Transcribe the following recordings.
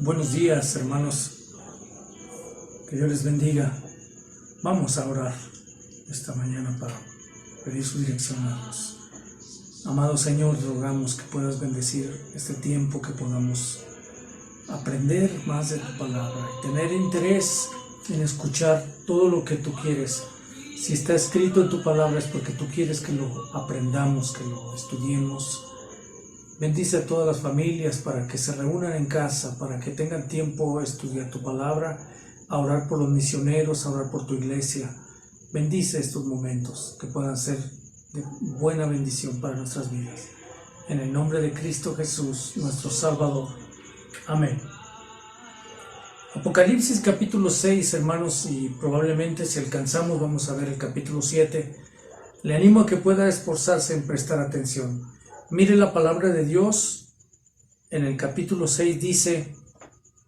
Buenos días, hermanos. Que Dios les bendiga. Vamos a orar esta mañana para pedir su dirección a Dios. Amado Señor, rogamos que puedas bendecir este tiempo, que podamos aprender más de tu palabra y tener interés en escuchar todo lo que tú quieres. Si está escrito en tu palabra es porque tú quieres que lo aprendamos, que lo estudiemos. Bendice a todas las familias para que se reúnan en casa, para que tengan tiempo a estudiar tu palabra, a orar por los misioneros, a orar por tu iglesia. Bendice estos momentos, que puedan ser de buena bendición para nuestras vidas. En el nombre de Cristo Jesús, nuestro Salvador. Amén. Apocalipsis capítulo 6, hermanos, y probablemente si alcanzamos vamos a ver el capítulo 7. Le animo a que pueda esforzarse en prestar atención. Mire la palabra de Dios. En el capítulo 6 dice: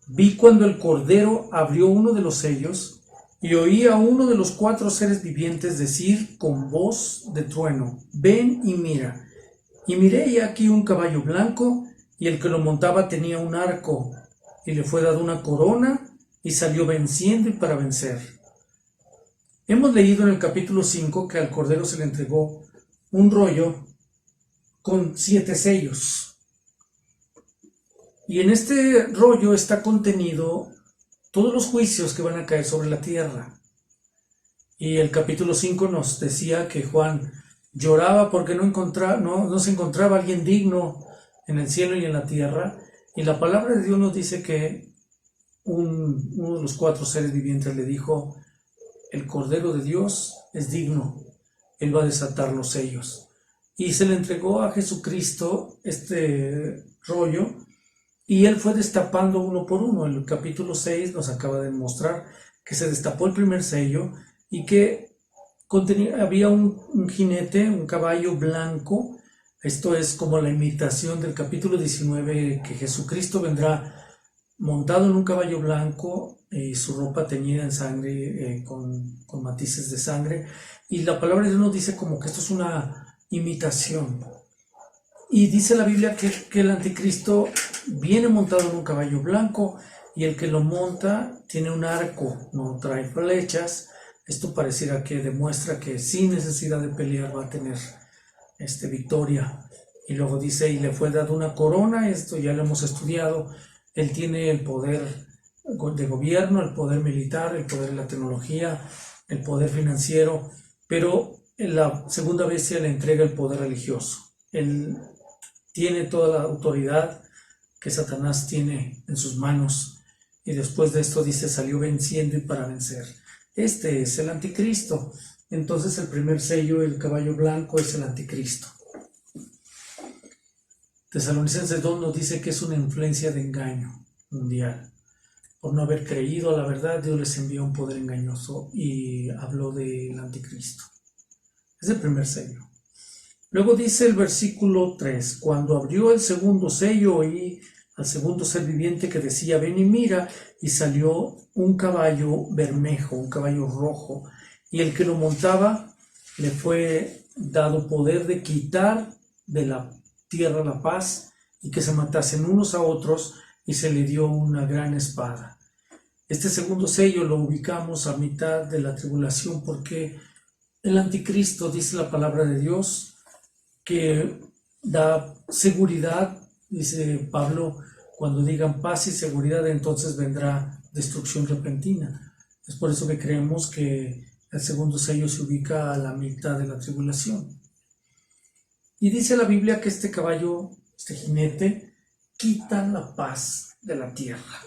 vi cuando el Cordero abrió uno de los sellos y oí a uno de los 4 seres vivientes decir con voz de trueno: ven y mira. Y miré y aquí un caballo blanco, y el que lo montaba tenía un arco, y le fue dada una corona, y salió venciendo y para vencer. Hemos leído en el capítulo 5 que al Cordero se le entregó un rollo con 7 sellos. Y en este rollo está contenido todos los juicios que van a caer sobre la tierra. Y el capítulo 5 nos decía que Juan lloraba porque no se encontraba alguien digno en el cielo y en la tierra. Y la palabra de Dios nos dice que uno de los 4 seres vivientes le dijo: el Cordero de Dios es digno, Él va a desatar los sellos. Y se le entregó a Jesucristo este rollo, y Él fue destapando uno por uno. El capítulo 6 nos acaba de mostrar que se destapó el primer sello y que había un jinete, un caballo blanco. Esto es como la imitación del capítulo 19, que Jesucristo vendrá montado en un caballo blanco y su ropa teñida en sangre, con matices de sangre. Y la palabra de Dios nos dice como que esto es una imitación. Y dice la Biblia que el anticristo viene montado en un caballo blanco, y el que lo monta tiene un arco, no trae flechas. Esto pareciera que demuestra que sin necesidad de pelear va a tener victoria. Y luego dice: y le fue dada una corona. Esto ya lo hemos estudiado. Él tiene el poder de gobierno, el poder militar, el poder de la tecnología, el poder financiero, pero en la segunda bestia le entrega el poder religioso. Él tiene toda la autoridad que Satanás tiene en sus manos, y después de esto dice: salió venciendo y para vencer. Este es el anticristo. Entonces el primer sello, el caballo blanco, es el anticristo. Tesalonicenses 2 nos dice que es una influencia de engaño mundial. Por no haber creído a la verdad, Dios les envió un poder engañoso, y habló del anticristo. Es el primer sello. Luego dice el versículo 3: cuando abrió el segundo sello, oí al segundo ser viviente que decía: ven y mira. Y salió un caballo bermejo, un caballo rojo, y el que lo montaba le fue dado poder de quitar de la tierra la paz, y que se matasen unos a otros, y se le dio una gran espada. Este segundo sello lo ubicamos a mitad de la tribulación, porque el anticristo, dice la palabra de Dios, que da seguridad. Dice Pablo: cuando digan paz y seguridad, entonces vendrá destrucción repentina. Es por eso que creemos que el segundo sello se ubica a la mitad de la tribulación. Y dice la Biblia que este caballo, este jinete, quita la paz de la tierra.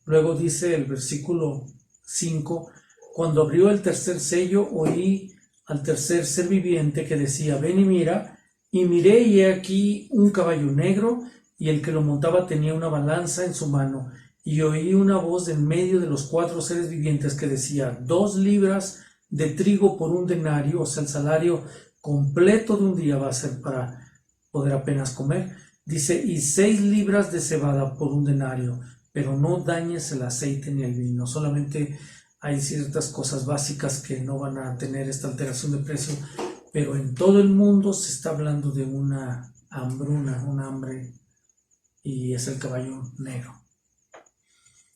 Luego dice el versículo 5: cuando abrió el tercer sello, oí al tercer ser viviente que decía: ven y mira. Y miré, y he aquí un caballo negro, y el que lo montaba tenía una balanza en su mano. Y oí una voz en medio de los 4 seres vivientes que decía: 2 libras de trigo por un denario, o sea, el salario completo de un día va a ser para poder apenas comer. Dice: y 6 libras de cebada por un denario, pero no dañes el aceite ni el vino. Solamente hay ciertas cosas básicas que no van a tener esta alteración de precio, pero en todo el mundo se está hablando de una hambruna, un hambre y es el caballo negro.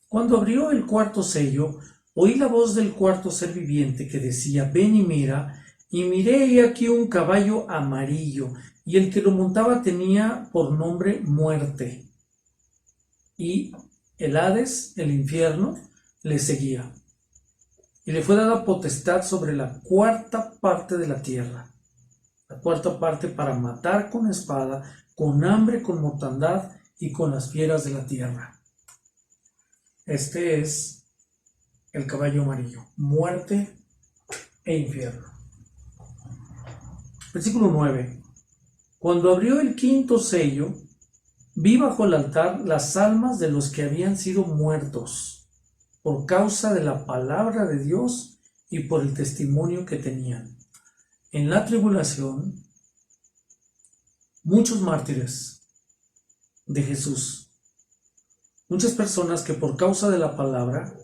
Cuando abrió el cuarto sello, oí la voz del cuarto ser viviente que decía: ven y mira. Y miré, y aquí un caballo amarillo, y el que lo montaba tenía por nombre Muerte. Y el Hades, el infierno, le seguía. Y le fue dada potestad sobre la cuarta parte de la tierra. La cuarta parte para matar con espada, con hambre, con mortandad y con las fieras de la tierra. Este es el caballo amarillo, muerte e infierno. Versículo 9. Cuando abrió el quinto sello, vi bajo el altar las almas de los que habían sido muertos por causa de la palabra de Dios y por el testimonio que tenían. En la tribulación, muchos mártires de Jesús, muchas personas que por causa de la palabra,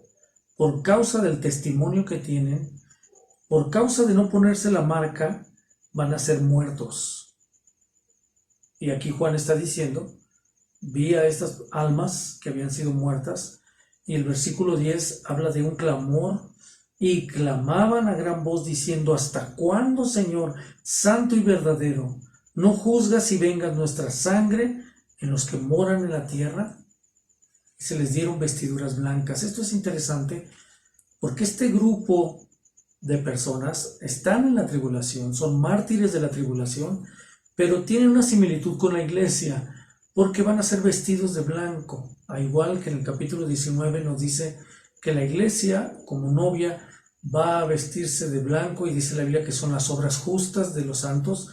por causa del testimonio que tienen, por causa de no ponerse la marca, van a ser muertos. Y aquí Juan está diciendo: vi a estas almas que habían sido muertas, y el versículo 10 habla de un clamor, y clamaban a gran voz diciendo: ¿hasta cuándo, Señor, santo y verdadero, no juzgas y vengas nuestra sangre en los que moran en la tierra? Y se les dieron vestiduras blancas. Esto es interesante porque este grupo de personas están en la tribulación, son mártires de la tribulación, pero tienen una similitud con la iglesia, porque van a ser vestidos de blanco, a igual que en el capítulo 19 nos dice que la iglesia como novia va a vestirse de blanco, y dice la Biblia que son las obras justas de los santos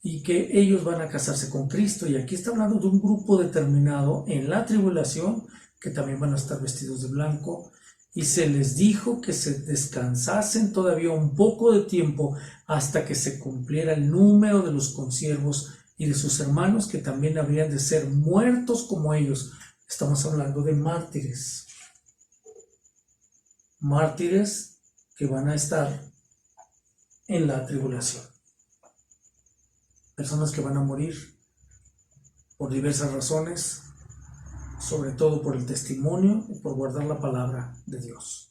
y que ellos van a casarse con Cristo. Y aquí está hablando de un grupo determinado en la tribulación que también van a estar vestidos de blanco. Y se les dijo que se descansasen todavía un poco de tiempo hasta que se cumpliera el número de los consiervos y de sus hermanos, que también habrían de ser muertos como ellos. Estamos hablando de mártires. Mártires que van a estar en la tribulación. Personas que van a morir por diversas razones, sobre todo por el testimonio y por guardar la palabra de Dios.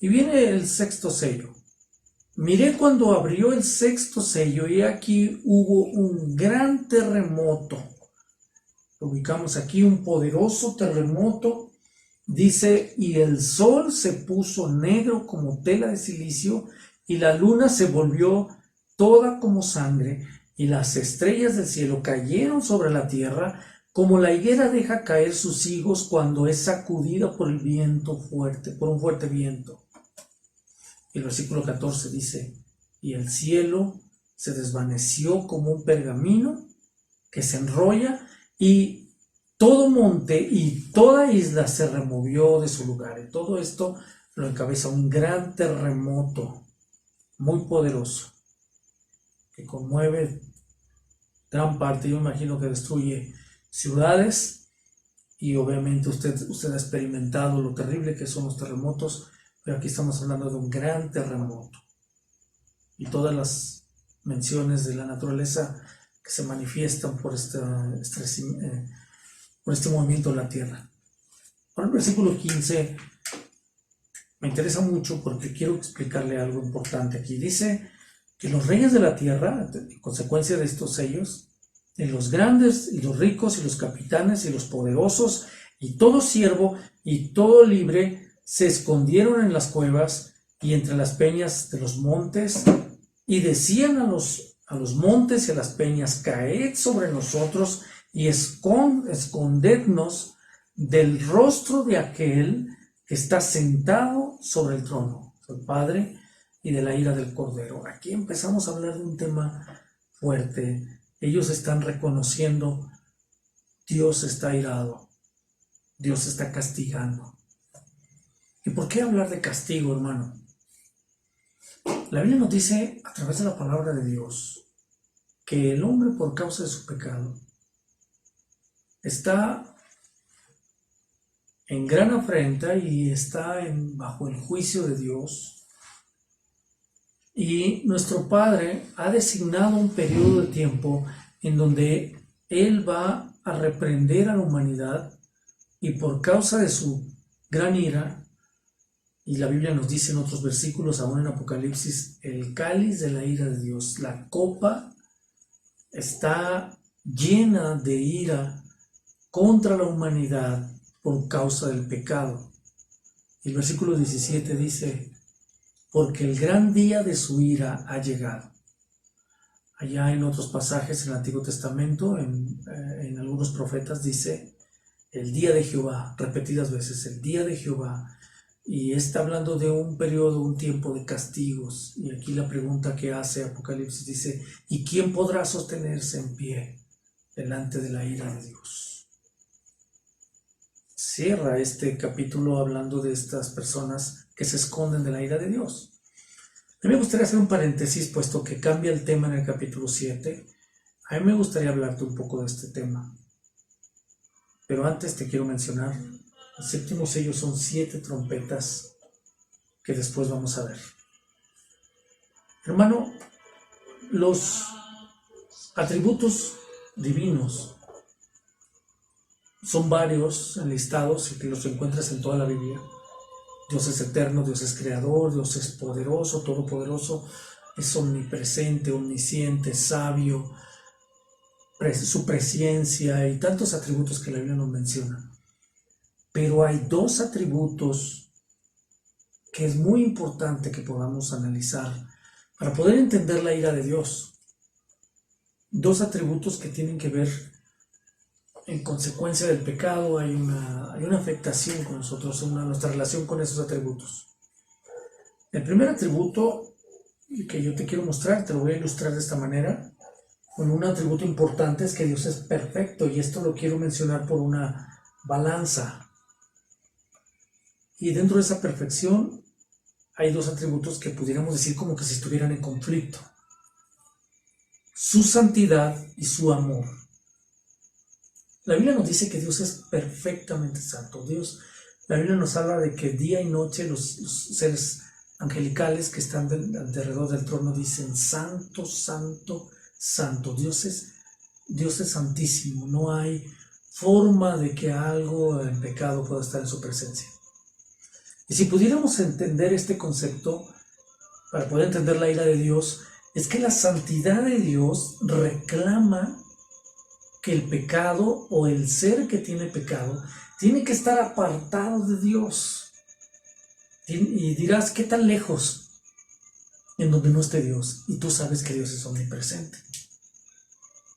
Y viene el sexto sello. Miré cuando abrió el sexto sello, y aquí hubo un gran terremoto. Lo ubicamos aquí, un poderoso terremoto. Dice: y el sol se puso negro como tela de silicio, y la luna se volvió toda como sangre, y las estrellas del cielo cayeron sobre la tierra, como la higuera deja caer sus higos cuando es sacudida por el viento fuerte, por un fuerte viento. El versículo 14 dice: y el cielo se desvaneció como un pergamino que se enrolla, y todo monte y toda isla se removió de su lugar. Y todo esto lo encabeza un gran terremoto muy poderoso que conmueve gran parte. Yo imagino que destruye ciudades, y obviamente usted ha experimentado lo terrible que son los terremotos, pero aquí estamos hablando de un gran terremoto. Y todas las menciones de la naturaleza que se manifiestan por este movimiento de la tierra. Ahora el versículo 15 me interesa mucho porque quiero explicarle algo importante aquí. Dice que los reyes de la tierra, en consecuencia de estos sellos, y los grandes y los ricos y los capitanes y los poderosos y todo siervo y todo libre se escondieron en las cuevas y entre las peñas de los montes, y decían a los montes y a las peñas: caed sobre nosotros y escondednos del rostro de aquel que está sentado sobre el trono, el Padre, y de la ira del Cordero. Aquí empezamos a hablar de un tema fuerte. Ellos están reconociendo: Dios está irado, Dios está castigando. ¿Y por qué hablar de castigo, hermano? La Biblia nos dice, a través de la palabra de Dios, que el hombre, por causa de su pecado, está en gran afrenta y está bajo el juicio de Dios. Y nuestro Padre ha designado un periodo de tiempo en donde Él va a reprender a la humanidad y por causa de su gran ira, y la Biblia nos dice en otros versículos, aún en Apocalipsis, el cáliz de la ira de Dios, la copa está llena de ira contra la humanidad por causa del pecado. El versículo 17 dice, porque el gran día de su ira ha llegado. Allá en otros pasajes en el Antiguo Testamento, en algunos profetas dice, el día de Jehová, repetidas veces, el día de Jehová. Y está hablando de un periodo, un tiempo de castigos. Y aquí la pregunta que hace Apocalipsis dice, ¿y quién podrá sostenerse en pie delante de la ira de Dios? Cierra este capítulo hablando de estas personas que se esconden de la ira de Dios. A mí me gustaría hacer un paréntesis, puesto que cambia el tema en el capítulo 7. A mí me gustaría hablarte un poco de este tema. Pero antes te quiero mencionar, el séptimo sello son 7 trompetas que después vamos a ver. Hermano, los atributos divinos son varios enlistados y que los encuentras en toda la Biblia. Dios es eterno, Dios es creador, Dios es poderoso, todopoderoso, es omnipresente, omnisciente, sabio, su presencia y tantos atributos que la Biblia nos menciona. Pero hay 2 atributos que es muy importante que podamos analizar para poder entender la ira de Dios. 2 atributos que tienen que ver en consecuencia del pecado, hay una afectación con nosotros, nuestra relación con esos atributos. El primer atributo que yo te quiero mostrar, te lo voy a ilustrar de esta manera, con un atributo importante es que Dios es perfecto, y esto lo quiero mencionar por una balanza. Y dentro de esa perfección hay 2 atributos que pudiéramos decir como que si estuvieran en conflicto: su santidad y su amor. La Biblia nos dice que Dios es perfectamente santo. La Biblia nos habla de que día y noche los seres angelicales que están alrededor del trono dicen, santo, santo, santo. Dios es santísimo. No hay forma de que algo en pecado pueda estar en su presencia. Y si pudiéramos entender este concepto, para poder entender la ira de Dios, es que la santidad de Dios reclama que el pecado o el ser que tiene pecado tiene que estar apartado de Dios. Y dirás, ¿qué tan lejos? En donde no esté Dios. Y tú sabes que Dios es omnipresente.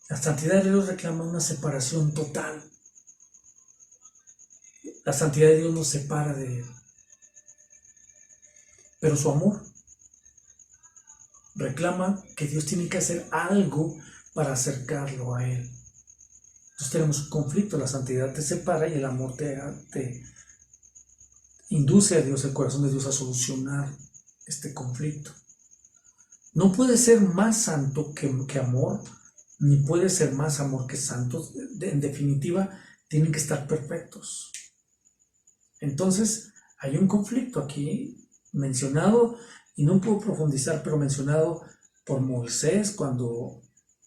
La santidad de Dios reclama una separación total. La santidad de Dios nos separa de Él. Pero su amor reclama que Dios tiene que hacer algo para acercarlo a Él. Entonces tenemos un conflicto, la santidad te separa y el amor te induce a Dios, el corazón de Dios, a solucionar este conflicto. No puede ser más santo que amor, ni puede ser más amor que santo. En definitiva, tienen que estar perfectos. Entonces, hay un conflicto aquí mencionado, y no puedo profundizar, pero mencionado por Moisés cuando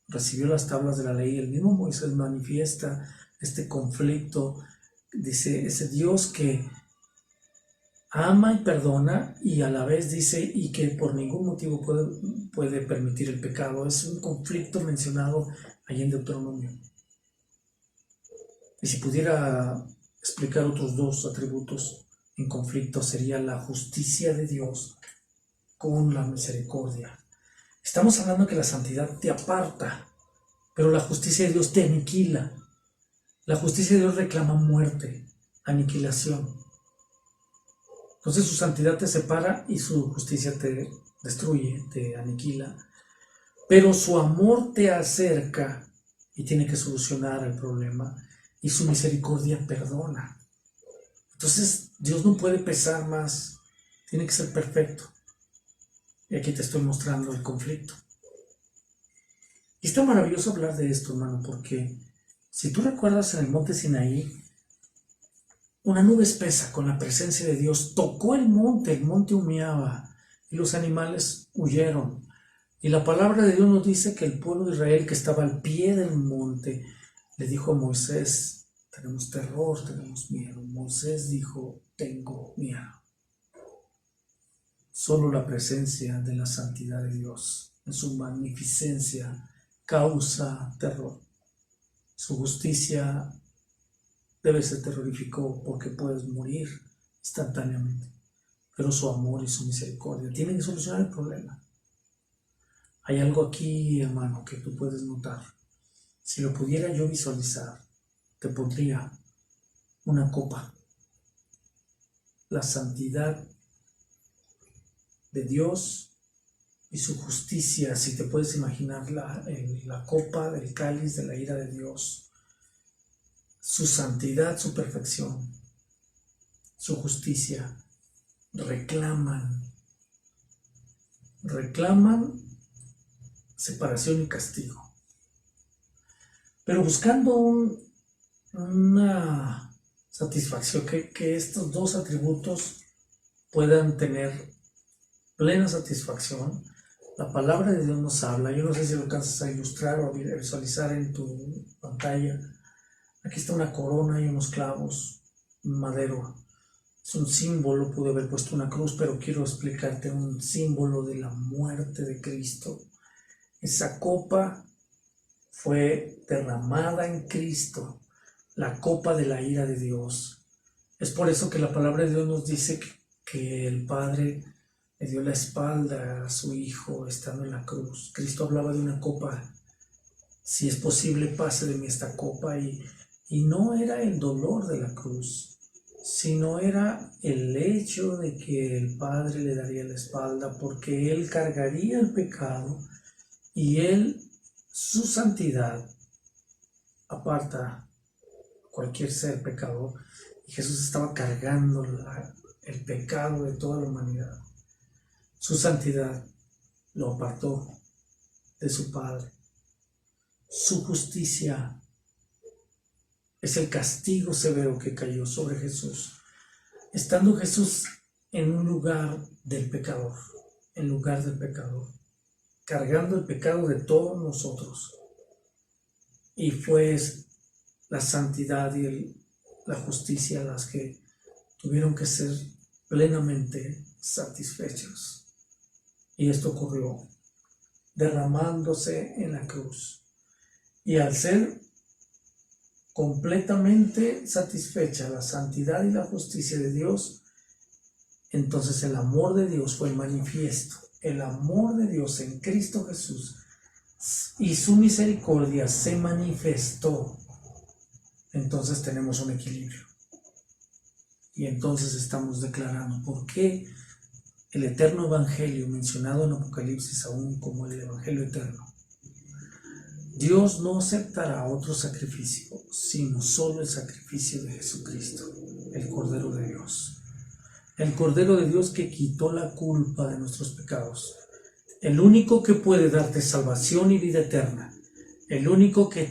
recibió las tablas de la ley. El mismo Moisés manifiesta este conflicto. Dice, ese Dios que ama y perdona, y a la vez dice, y que por ningún motivo puede permitir el pecado. Es un conflicto mencionado ahí en Deuteronomio. Y si pudiera explicar otros 2 atributos en conflicto, sería la justicia de Dios con la misericordia. Estamos hablando que la santidad te aparta, pero la justicia de Dios te aniquila. La justicia de Dios reclama muerte, aniquilación. Entonces su santidad te separa y su justicia te destruye, te aniquila. Pero su amor te acerca y tiene que solucionar el problema. Y su misericordia perdona. Entonces Dios no puede pesar más, tiene que ser perfecto. Y aquí te estoy mostrando el conflicto. Y está maravilloso hablar de esto, hermano, porque si tú recuerdas, en el monte Sinaí, una nube espesa con la presencia de Dios tocó el monte humeaba y los animales huyeron. Y la palabra de Dios nos dice que el pueblo de Israel, que estaba al pie del monte, le dijo a Moisés, tenemos terror, tenemos miedo. Moisés dijo, tengo miedo. Solo la presencia de la santidad de Dios en su magnificencia causa terror. Su justicia debe ser terrorífico porque puedes morir instantáneamente. Pero su amor y su misericordia tienen que solucionar el problema. Hay algo aquí, hermano, que tú puedes notar. Si lo pudiera yo visualizar, te pondría una copa. La santidad de Dios y su justicia, si te puedes imaginar la copa del cáliz de la ira de Dios, su santidad, su perfección, su justicia, reclaman separación y castigo. Pero buscando una satisfacción, que estos dos atributos puedan tener plena satisfacción, la palabra de Dios nos habla. Yo no sé si lo alcanzas a ilustrar o a visualizar en tu pantalla. Aquí está una corona y unos clavos, un madero. Es un símbolo, pude haber puesto una cruz, pero quiero explicarte un símbolo de la muerte de Cristo. Esa copa fue derramada en Cristo, la copa de la ira de Dios. Es por eso que la palabra de Dios nos dice que el Padre le dio la espalda a su Hijo estando en la cruz. Cristo hablaba de una copa. Si es posible, pase de mí esta copa. Y no era el dolor de la cruz, sino era el hecho de que el Padre le daría la espalda porque Él cargaría el pecado y Él, su santidad, aparta cualquier ser pecador. Y Jesús estaba cargando el pecado de toda la humanidad. Su santidad lo apartó de su Padre. Su justicia es el castigo severo que cayó sobre Jesús, estando Jesús en un lugar del pecador, cargando el pecado de todos nosotros. Y fue la santidad y la justicia las que tuvieron que ser plenamente satisfechos. Y esto ocurrió derramándose en la cruz. Y al ser completamente satisfecha la santidad y la justicia de Dios, entonces el amor de Dios fue manifiesto. El amor de Dios en Cristo Jesús y su misericordia se manifestó. Entonces tenemos un equilibrio. Y entonces estamos declarando por qué el eterno evangelio mencionado en Apocalipsis aún como el evangelio eterno. Dios no aceptará otro sacrificio, sino solo el sacrificio de Jesucristo, el Cordero de Dios. El Cordero de Dios que quitó la culpa de nuestros pecados. El único que puede darte salvación y vida eterna. El único que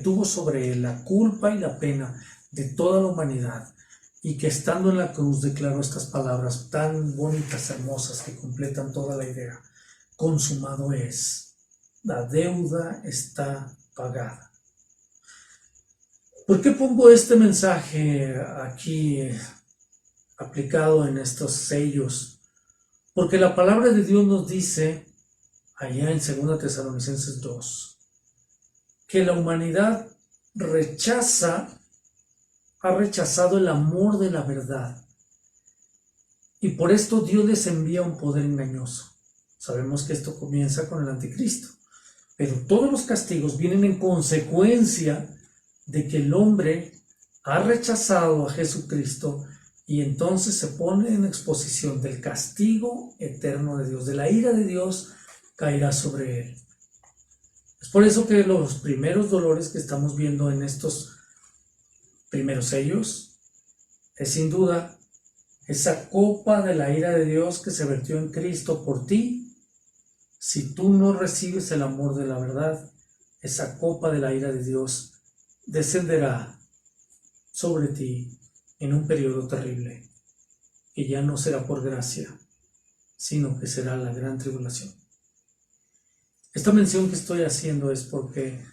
tuvo sobre él la culpa y la pena de toda la humanidad. Y que estando en la cruz declaró estas palabras tan bonitas, hermosas, que completan toda la idea. Consumado es. La deuda está pagada. ¿Por qué pongo este mensaje aquí aplicado en estos sellos? Porque la palabra de Dios nos dice, allá en 2 Tesalonicenses 2, que la humanidad ha rechazado el amor de la verdad. Y por esto Dios les envía un poder engañoso. Sabemos que esto comienza con el anticristo. Pero todos los castigos vienen en consecuencia de que el hombre ha rechazado a Jesucristo y entonces se pone en exposición del castigo eterno de Dios, de la ira de Dios caerá sobre él. Es por eso que los primeros dolores que estamos viendo en estos primeros sellos es sin duda esa copa de la ira de Dios que se vertió en Cristo por ti. Si tú no recibes el amor de la verdad, esa copa de la ira de Dios descenderá sobre ti en un periodo terrible, que ya no será por gracia, sino que será la gran tribulación. Esta mención que estoy haciendo es porque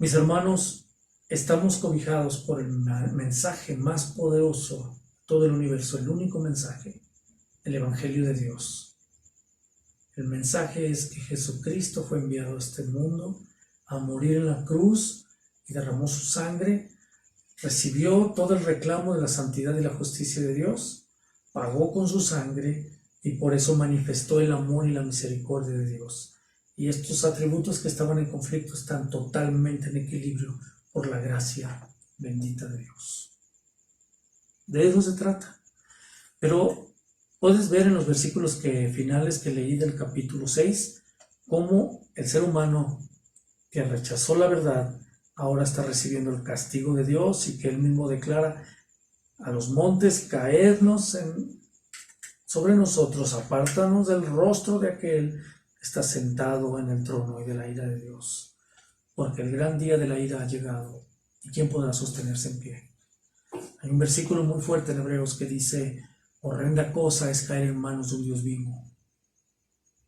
Mis hermanos, estamos cobijados por el mensaje más poderoso de todo el universo, el único mensaje, el Evangelio de Dios. El mensaje es que Jesucristo fue enviado a este mundo a morir en la cruz y derramó su sangre, recibió todo el reclamo de la santidad y la justicia de Dios, pagó con su sangre y por eso manifestó el amor y la misericordia de Dios. Y estos atributos que estaban en conflicto están totalmente en equilibrio por la gracia bendita de Dios. De eso se trata. Pero puedes ver en los versículos finales que leí del capítulo 6 cómo el ser humano que rechazó la verdad ahora está recibiendo el castigo de Dios y que él mismo declara: a los montes caednos sobre nosotros, apártanos del rostro de aquel que está sentado en el trono y de la ira de Dios, porque el gran día de la ira ha llegado, ¿y quién podrá sostenerse en pie? Hay un versículo muy fuerte en Hebreos que dice: horrenda cosa es caer en manos de un Dios vivo.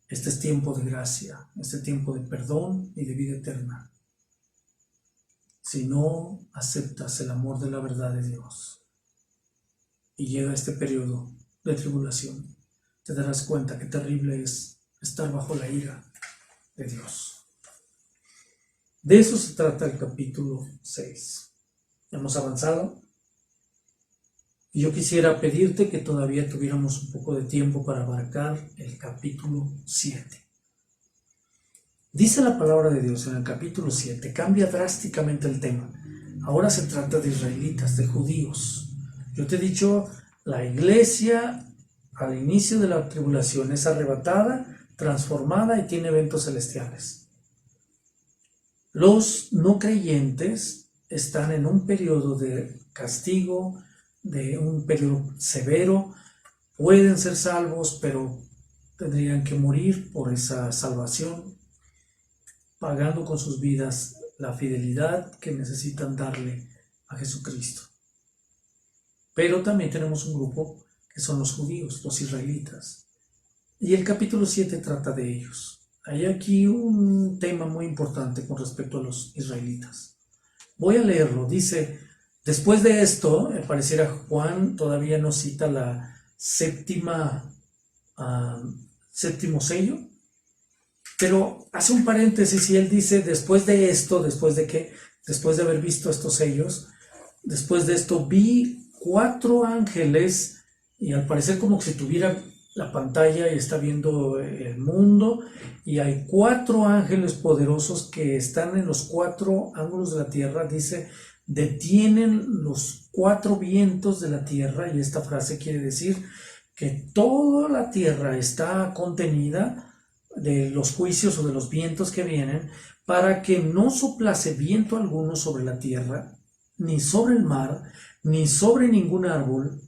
Este es tiempo de gracia, este tiempo de perdón y de vida eterna. Si no aceptas el amor de la verdad de Dios y llega este periodo de tribulación, te darás cuenta qué terrible es estar bajo la ira de Dios. De eso se trata el capítulo 6. Hemos avanzado y yo quisiera pedirte que todavía tuviéramos un poco de tiempo para abarcar el capítulo 7. Dice la palabra de Dios en el capítulo 7, cambia drásticamente el tema. Ahora se trata de israelitas, de judíos. Yo te he dicho, la iglesia al inicio de la tribulación es arrebatada, transformada y tiene eventos celestiales. Los no creyentes están en un periodo de castigo, de un periodo severo. Pueden ser salvos, pero tendrían que morir por esa salvación, pagando con sus vidas la fidelidad que necesitan darle a Jesucristo. Pero también tenemos un grupo que son los judíos, los israelitas. Y el capítulo 7 trata de ellos. Hay aquí un tema muy importante con respecto a los israelitas. Voy a leerlo. Dice: después de esto, pareciera Juan todavía no cita la séptimo sello, pero hace un paréntesis y él dice: después de esto, ¿después de qué? Después de haber visto estos sellos, después de esto vi 4 ángeles, y al parecer como si tuviera la pantalla y está viendo el mundo, y hay 4 ángeles poderosos que están en los 4 ángulos de la tierra. Dice: detienen los 4 vientos de la tierra, y esta frase quiere decir que toda la tierra está contenida de los juicios o de los vientos que vienen, para que no soplase viento alguno sobre la tierra, ni sobre el mar, ni sobre ningún árbol.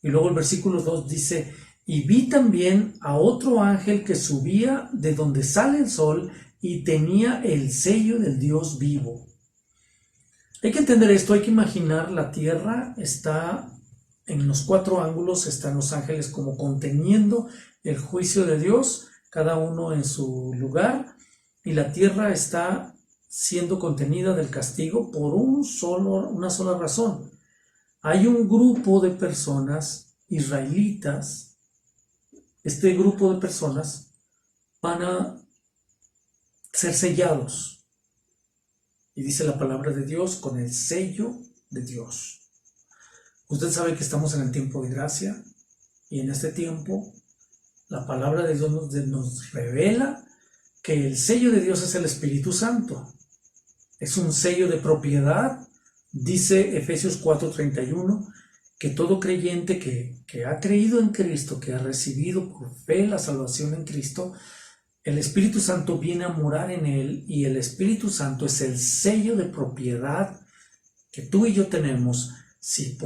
Y luego el versículo 2 dice: y vi también a otro ángel que subía de donde sale el sol y tenía el sello del Dios vivo. Hay que entender esto, hay que imaginar la tierra está en los 4 ángulos, están los ángeles como conteniendo el juicio de Dios, cada uno en su lugar, y la tierra está siendo contenida del castigo por una sola razón. Hay un grupo de personas israelitas. Este grupo de personas van a ser sellados, y dice la palabra de Dios, con el sello de Dios. Usted sabe que estamos en el tiempo de gracia, y en este tiempo la palabra de Dios nos revela que el sello de Dios es el Espíritu Santo. Es un sello de propiedad. Dice Efesios 4:31 que todo creyente que ha creído en Cristo, que ha recibido por fe la salvación en Cristo, el Espíritu Santo viene a morar en él, y el Espíritu Santo es el sello de propiedad que tú y yo tenemos. Si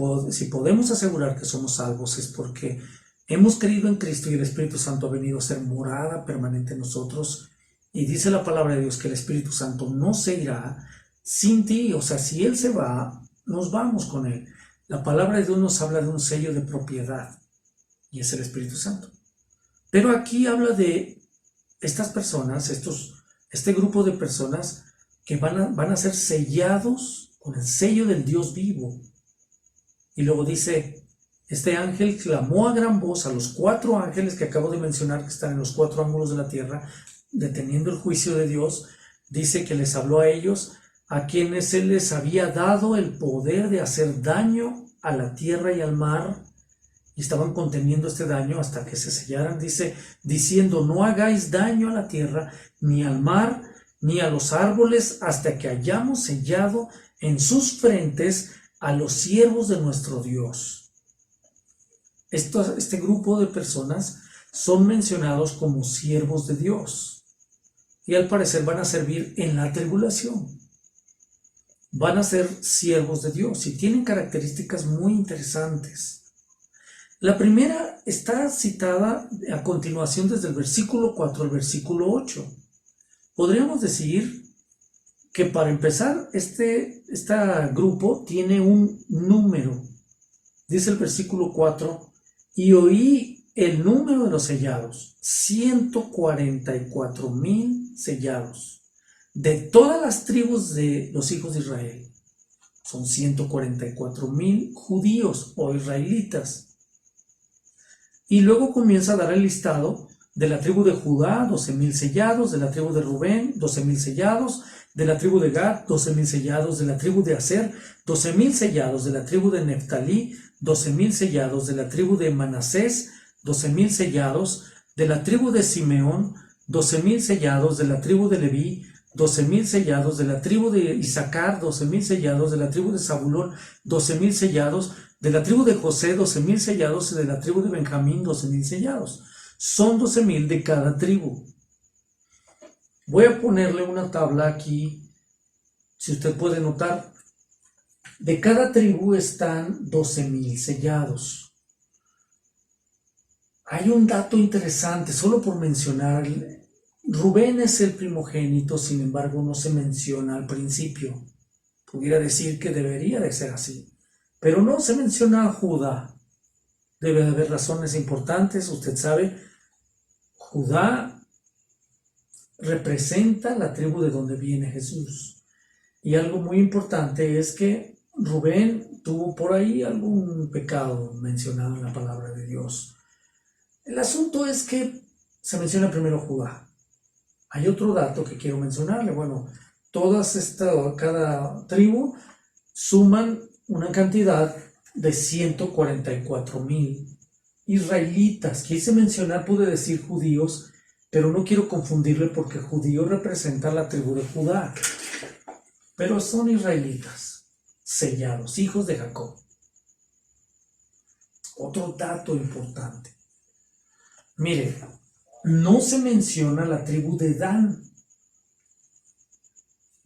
podemos asegurar que somos salvos, es porque hemos creído en Cristo y el Espíritu Santo ha venido a ser morada permanente en nosotros. Y dice la palabra de Dios que el Espíritu Santo no se irá sin ti. O sea, si Él se va, nos vamos con Él. La palabra de Dios nos habla de un sello de propiedad, y es el Espíritu Santo. Pero aquí habla de estas personas, este grupo de personas que van a ser sellados con el sello del Dios vivo. Y luego dice, este ángel clamó a gran voz a los 4 ángeles que acabo de mencionar, que están en los 4 ángulos de la tierra, deteniendo el juicio de Dios. Dice que les habló a ellos, a quienes Él les había dado el poder de hacer daño a la tierra y al mar, y estaban conteniendo este daño hasta que se sellaran. Dice, diciendo, no hagáis daño a la tierra, ni al mar, ni a los árboles, hasta que hayamos sellado en sus frentes a los siervos de nuestro Dios. Este grupo de personas son mencionados como siervos de Dios, y al parecer van a servir en la tribulación. Van a ser siervos de Dios y tienen características muy interesantes. La primera está citada a continuación desde el versículo 4 al versículo 8. Podríamos decir que para empezar, este grupo tiene un número. Dice el versículo 4, y oí el número de los sellados, 144,000 sellados, de todas las tribus de los hijos de Israel. Son 144,000 judíos o israelitas. Y luego comienza a dar el listado de la tribu de Judá, 12,000 sellados, de la tribu de Rubén, 12,000 sellados, de la tribu de Gad, 12,000 sellados, de la tribu de Aser, 12,000 sellados, de la tribu de Neftalí, 12,000 sellados, de la tribu de Manasés, 12,000 sellados, de la tribu de Simeón, 12,000 sellados, de la tribu de Leví, 12,000 sellados, de la tribu de Isaacar, 12,000 sellados, de la tribu de Zabulón, 12,000 sellados, de la tribu de José, 12,000 sellados, y de la tribu de Benjamín, 12,000 sellados. Son 12,000 de cada tribu. Voy a ponerle una tabla aquí, si usted puede notar. De cada tribu están 12,000 sellados. Hay un dato interesante, solo por mencionar. Rubén es el primogénito, sin embargo no se menciona al principio. Pudiera decir que debería de ser así, pero no se menciona a Judá. Debe de haber razones importantes. Usted sabe, Judá representa la tribu de donde viene Jesús. Y algo muy importante es que Rubén tuvo por ahí algún pecado mencionado en la palabra de Dios. El asunto es que se menciona primero Judá. Hay otro dato que quiero mencionarle. Bueno, cada tribu suman una cantidad de 144,000 israelitas. Quise mencionar, pude decir judíos, pero no quiero confundirle porque judío representa la tribu de Judá. Pero son israelitas, sellados, hijos de Jacob. Otro dato importante. Mire, no se menciona la tribu de Dan.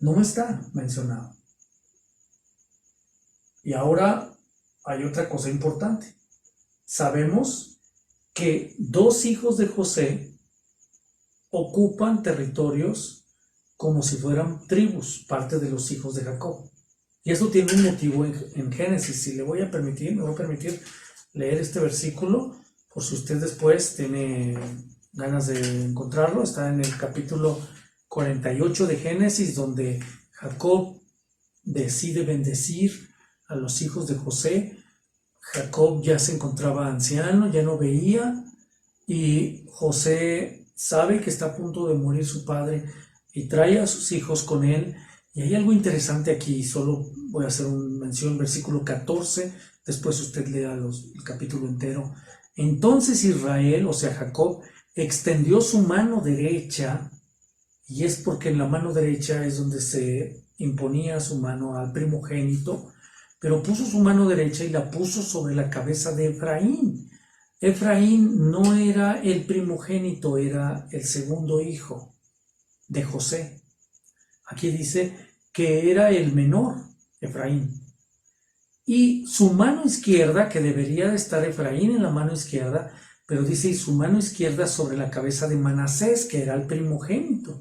No está mencionado. Y ahora hay otra cosa importante. Sabemos que 2 hijos de José ocupan territorios como si fueran tribus, parte de los hijos de Jacob. Y esto tiene un motivo en Génesis. Si me voy a permitir leer este versículo, por si usted después tiene ganas de encontrarlo. Está en el capítulo 48 de Génesis, donde Jacob decide bendecir a los hijos de José. Jacob ya se encontraba anciano, ya no veía, y José sabe que está a punto de morir su padre y trae a sus hijos con él. Y hay algo interesante aquí, solo voy a hacer una mención, versículo 14, después usted lea el capítulo entero. Entonces Israel, o sea Jacob, extendió su mano derecha, y es porque en la mano derecha es donde se imponía su mano al primogénito, pero puso su mano derecha y la puso sobre la cabeza de Efraín. Efraín no era el primogénito, era el segundo hijo de José. Aquí dice que era el menor, Efraín. Y su mano izquierda, que debería de estar Efraín en la mano izquierda, pero dice, y su mano izquierda sobre la cabeza de Manasés, que era el primogénito.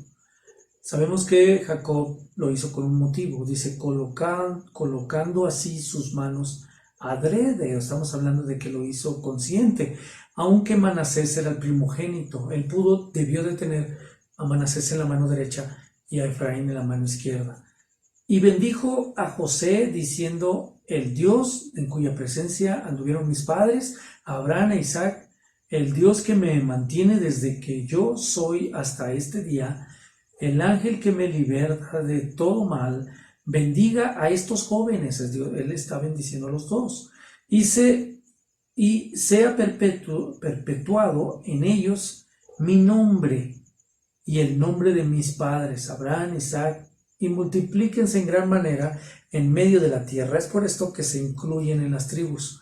Sabemos que Jacob lo hizo con un motivo, dice, colocando así sus manos adrede. Estamos hablando de que lo hizo consciente, aunque Manasés era el primogénito. Él debió de tener a Manasés en la mano derecha, y a Efraín en la mano izquierda. Y bendijo a José diciendo: el Dios en cuya presencia anduvieron mis padres, Abraham e Isaac, el Dios que me mantiene desde que yo soy hasta este día, el ángel que me liberta de todo mal, bendiga a estos jóvenes. Él está bendiciendo a los dos. Y sea perpetuado en ellos mi nombre y el nombre de mis padres, Abraham, Isaac, y multiplíquense en gran manera en medio de la tierra. Es por esto que se incluyen en las tribus.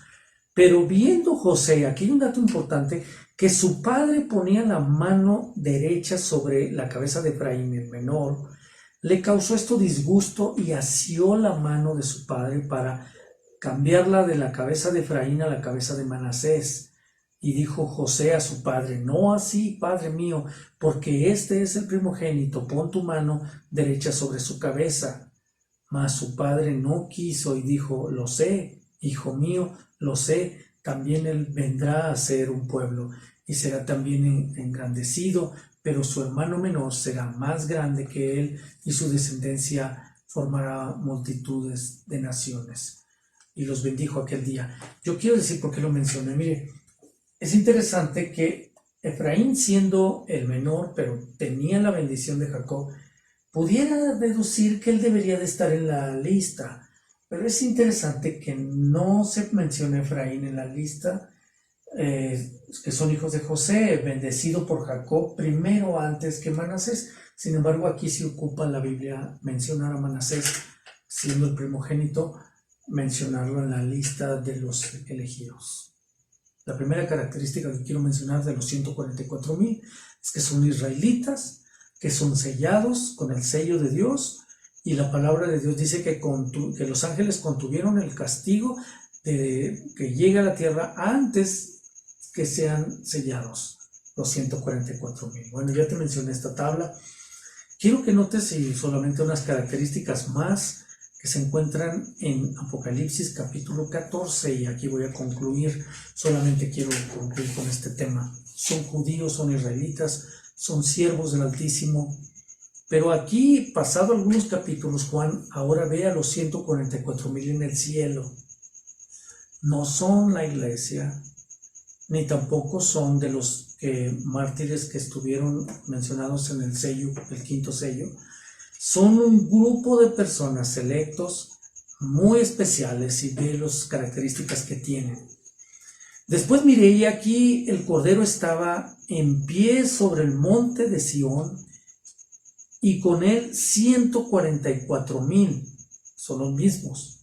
Pero viendo José, aquí hay un dato importante, que su padre ponía la mano derecha sobre la cabeza de Efraín, el menor, le causó esto disgusto y asió la mano de su padre para cambiarla de la cabeza de Efraín a la cabeza de Manasés. Y dijo José a su padre: no así, padre mío, porque este es el primogénito, pon tu mano derecha sobre su cabeza. Mas su padre no quiso y dijo: lo sé, hijo mío, lo sé, también él vendrá a ser un pueblo y será también engrandecido, pero su hermano menor será más grande que él y su descendencia formará multitudes de naciones. Y los bendijo aquel día. Yo quiero decir por qué lo mencioné. Mire, es interesante que Efraín, siendo el menor, pero tenía la bendición de Jacob, pudiera deducir que él debería de estar en la lista, pero es interesante que no se menciona Efraín en la lista, que son hijos de José, bendecido por Jacob primero antes que Manasés. Sin embargo, aquí sí ocupa la Biblia mencionar a Manasés, siendo el primogénito, mencionarlo en la lista de los elegidos. La primera característica que quiero mencionar de los 144,000 es que son israelitas, que son sellados con el sello de Dios, y la palabra de Dios dice que los ángeles contuvieron el castigo de que llegue a la tierra antes que sean sellados los 144,000. Bueno, ya te mencioné esta tabla. Quiero que notes solamente unas características más que se encuentran en Apocalipsis capítulo 14, y aquí voy a concluir. Solamente quiero concluir con este tema. Son judíos, son israelitas, son siervos del Altísimo. Pero aquí, pasado algunos capítulos, Juan ahora ve a los 144,000 en el cielo. No son la iglesia, ni tampoco son de los mártires que estuvieron mencionados en el sello, el quinto sello. Son un grupo de personas selectos, muy especiales, y ve las características que tienen. Después miré, y aquí el Cordero estaba en pie sobre el monte de Sión, y con él 144,000, son los mismos,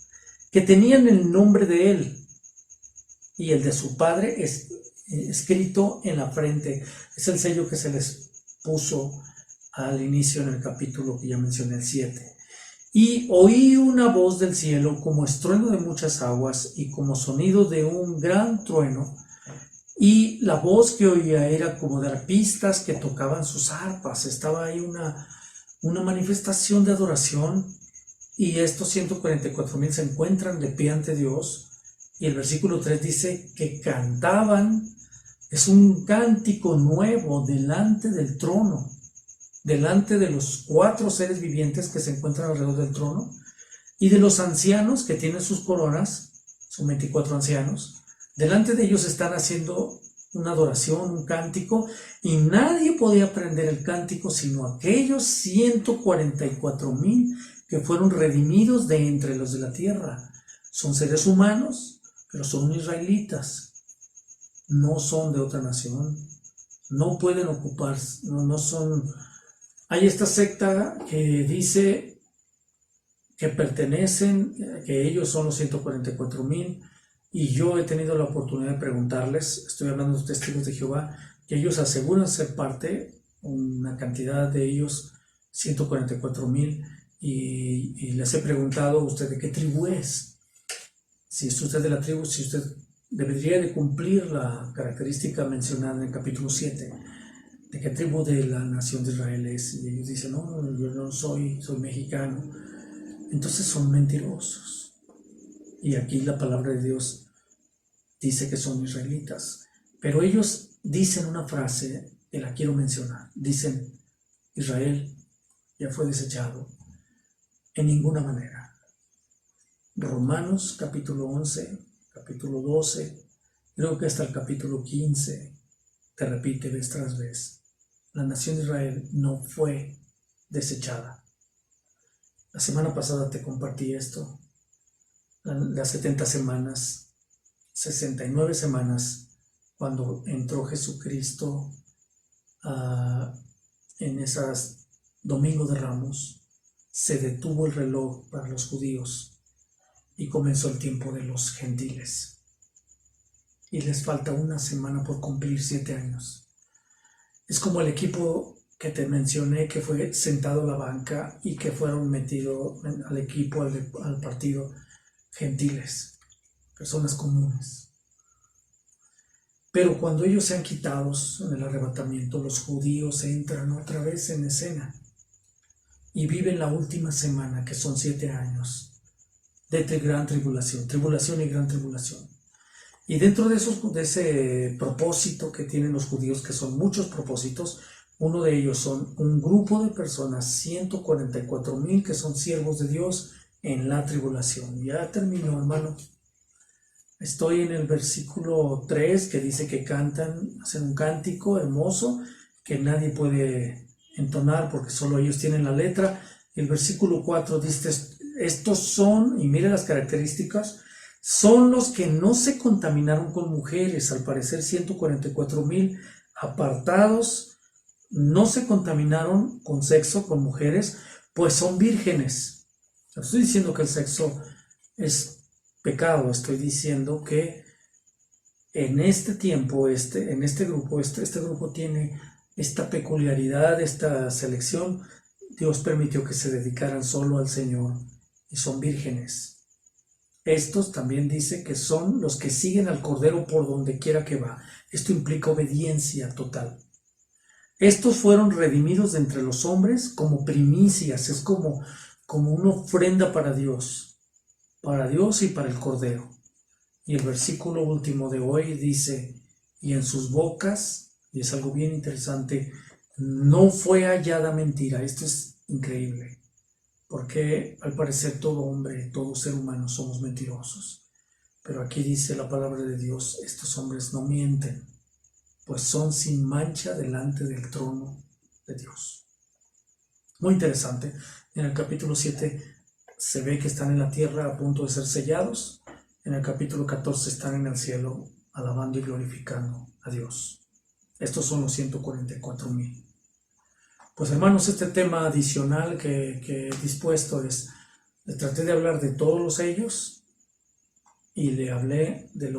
que tenían el nombre de él y el de su padre escrito en la frente. Es el sello que se les puso al inicio en el capítulo que ya mencioné, el 7. Y oí una voz del cielo como estruendo de muchas aguas y como sonido de un gran trueno, y la voz que oía era como de arpistas que tocaban sus arpas. Estaba ahí una manifestación de adoración, y estos 144,000 se encuentran de pie ante Dios, y el versículo 3 dice que cantaban. Es un cántico nuevo delante del trono, delante de los 4 seres vivientes que se encuentran alrededor del trono, y de los ancianos que tienen sus coronas. Son 24 ancianos. Delante de ellos están haciendo una adoración, un cántico, y nadie podía aprender el cántico sino aquellos 144,000 que fueron redimidos de entre los de la tierra. Son seres humanos, pero son israelitas, no son de otra nación, no pueden ocuparse, no son. Hay esta secta que dice que pertenecen, que ellos son los 144,000, y yo he tenido la oportunidad de preguntarles, estoy hablando de testigos de Jehová, que ellos aseguran ser parte, una cantidad de ellos, 144,000, y les he preguntado: ¿usted de qué tribu es? Si es usted de la tribu, si usted debería de cumplir la característica mencionada en el capítulo 7, ¿de qué tribu de la nación de Israel es? Y ellos dicen: no, yo no soy mexicano. Entonces son mentirosos. Y aquí la palabra de Dios dice que son israelitas. Pero ellos dicen una frase que la quiero mencionar. Dicen: Israel, ya fue desechado en ninguna manera. Romanos capítulo 11, capítulo 12, creo que hasta el capítulo 15, te repite vez tras vez, la nación de Israel no fue desechada. La semana pasada te compartí esto, las 70 semanas, 69 semanas, cuando entró Jesucristo en esas Domingo de Ramos, se detuvo el reloj para los judíos y comenzó el tiempo de los gentiles. Y les falta una semana por cumplir 7 años. Es como el equipo que te mencioné que fue sentado a la banca y que fueron metidos al equipo, al partido, gentiles, personas comunes. Pero cuando ellos sean quitados en el arrebatamiento, los judíos entran otra vez en escena y viven la última semana, que son 7 años de gran tribulación, tribulación y gran tribulación. Y dentro de ese propósito que tienen los judíos, que son muchos propósitos, uno de ellos son un grupo de personas, 144,000 que son siervos de Dios en la tribulación. Ya terminó, hermano. Estoy en el versículo 3 que dice que cantan, hacen un cántico hermoso que nadie puede entonar porque solo ellos tienen la letra. El versículo 4 dice, estos son, y mire las características, son los que no se contaminaron con mujeres, al parecer 144,000 apartados, no se contaminaron con sexo, con mujeres, pues son vírgenes. No estoy diciendo que el sexo es pecado, estoy diciendo que en este tiempo, en este grupo tiene esta peculiaridad, esta selección. Dios permitió que se dedicaran solo al Señor y son vírgenes. Estos también dice que son los que siguen al Cordero por donde quiera que va. Esto implica obediencia total. Estos fueron redimidos de entre los hombres como primicias, es como una ofrenda para Dios y para el Cordero. Y el versículo último de hoy dice, y en sus bocas, y es algo bien interesante, no fue hallada mentira. Esto es increíble, porque al parecer todo hombre, todo ser humano somos mentirosos. Pero aquí dice la palabra de Dios, estos hombres no mienten, pues son sin mancha delante del trono de Dios. Muy interesante. En el capítulo 7 se ve que están en la tierra a punto de ser sellados. En el capítulo 14 están en el cielo alabando y glorificando a Dios. Estos son los 144,000. Pues hermanos, este tema adicional que he dispuesto traté de hablar de todos los sellos y le hablé del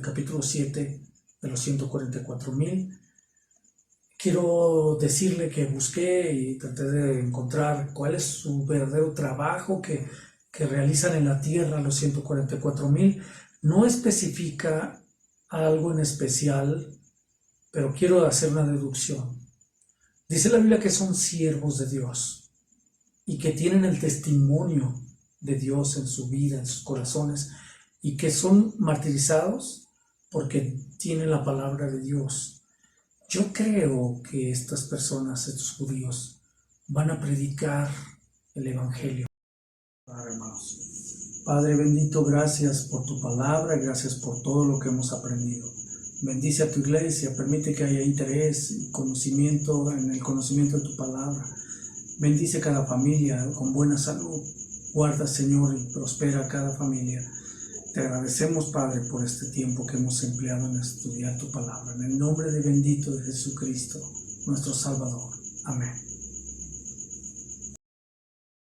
capítulo 7 de los 144,000. Quiero decirle que busqué y traté de encontrar cuál es su verdadero trabajo que realizan en la tierra los 144,000. No especifica algo en especial, pero quiero hacer una deducción. Dice la Biblia que son siervos de Dios y que tienen el testimonio de Dios en su vida, en sus corazones, y que son martirizados porque tienen la palabra de Dios. Yo creo que estas personas, estos judíos, van a predicar el Evangelio. Hermanos, Padre bendito, gracias por tu palabra, gracias por todo lo que hemos aprendido. Bendice a tu iglesia, permite que haya interés y conocimiento en el conocimiento de tu palabra. Bendice cada familia con buena salud. Guarda, Señor, y prospera a cada familia. Te agradecemos, Padre, por este tiempo que hemos empleado en estudiar tu palabra. En el nombre de bendito de Jesucristo, nuestro Salvador. Amén.